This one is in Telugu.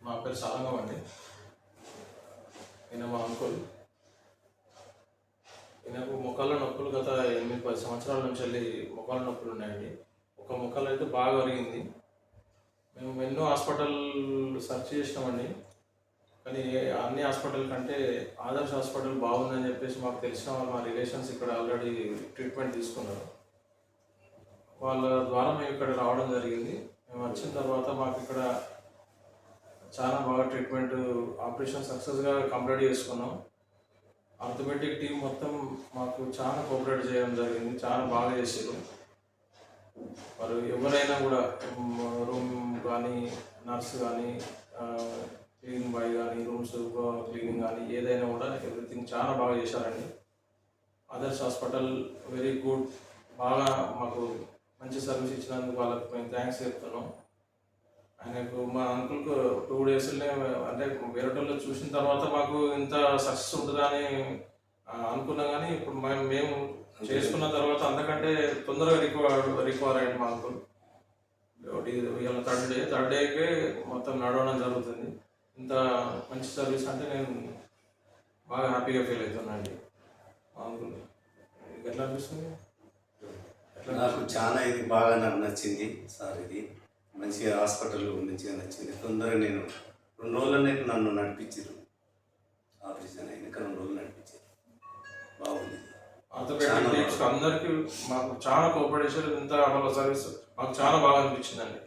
మా పేరు సారంగం అండి. ఈయన మా అంకుల్. ఈయనకు మొక్కల నొప్పులు గత 8-10 సంవత్సరాల నుంచి వెళ్ళి మొక్కల నొప్పులు ఉన్నాయండి. ఒక మొక్కలు అయితే బాగా ఒరిగింది. మేము ఎన్నో హాస్పిటల్ సెర్చ్ చేసినామండి, కానీ అన్ని హాస్పిటల్ కంటే ఆదర్శ్ హాస్పిటల్ బాగుందని చెప్పేసి మాకు తెలిసిన వాళ్ళు, మా రిలేషన్స్ ఇక్కడ ఆల్రెడీ ట్రీట్మెంట్ తీసుకున్నారు. వాళ్ళ ద్వారా మేము ఇక్కడ రావడం జరిగింది. మేము వచ్చిన తర్వాత మాకు ఇక్కడ చాలా బాగా ట్రీట్మెంట్, ఆపరేషన్ సక్సెస్గా కంప్లీట్ చేసుకున్నాం. ఆర్థోపెడిక్ టీం మొత్తం మాకు చాలా కోఆపరేట్ చేయడం జరిగింది, చాలా బాగా చేసారు. వారు ఎవరైనా కూడా రూమ్ కానీ, నర్స్ కానీ, క్లీనింగ్ బాయ్ కానీ, రూమ్స్ క్లీనింగ్ కానీ, ఏదైనా కూడా ఎవ్రీథింగ్ చాలా బాగా చేశారండి. Adarsh hospital very good. బాగా మాకు మంచి సర్వీస్ ఇచ్చినందుకు వాళ్ళకి మేము థ్యాంక్స్ చెప్తున్నాం. ఆయనకు, మా అంకుల్కు 2 డేస్లోనే, అంటే వేరేటోళ్ళు చూసిన తర్వాత మాకు ఇంత సక్సెస్ ఉంటుందా అని అనుకున్నాం, కానీ ఇప్పుడు మేము చేసుకున్న తర్వాత అంతకంటే తొందరగా రికవర్ అయ్యింది మా అంకుల్. ఇవాళ థర్డ్ డేకే మొత్తం నడవడం జరుగుతుంది. ఇంత మంచి సర్వీస్ అంటే నేను బాగా హ్యాపీగా ఫీల్ అవుతున్నానండి. మా అంకుల్ ఎట్లా అనిపిస్తుంది? నాకు చాలా ఇది బాగా నాకు నచ్చింది సార్. ఇది మంచిగా హాస్పిటల్ మంచిగా నచ్చింది. తొందరగా నేను 2 రోజులనే నన్ను నడిపించారు. ఆపరేషన్ అయినాక 2 రోజులు నడిపించారు. బాగుంది. ఆర్థోపెడిక్ టీమ్స్ అందరికీ మాకు చాలా కోఆపరేషన్, ఇంత వాళ్ళ సర్వీస్ మాకు చాలా బాగా అనిపించిందండి.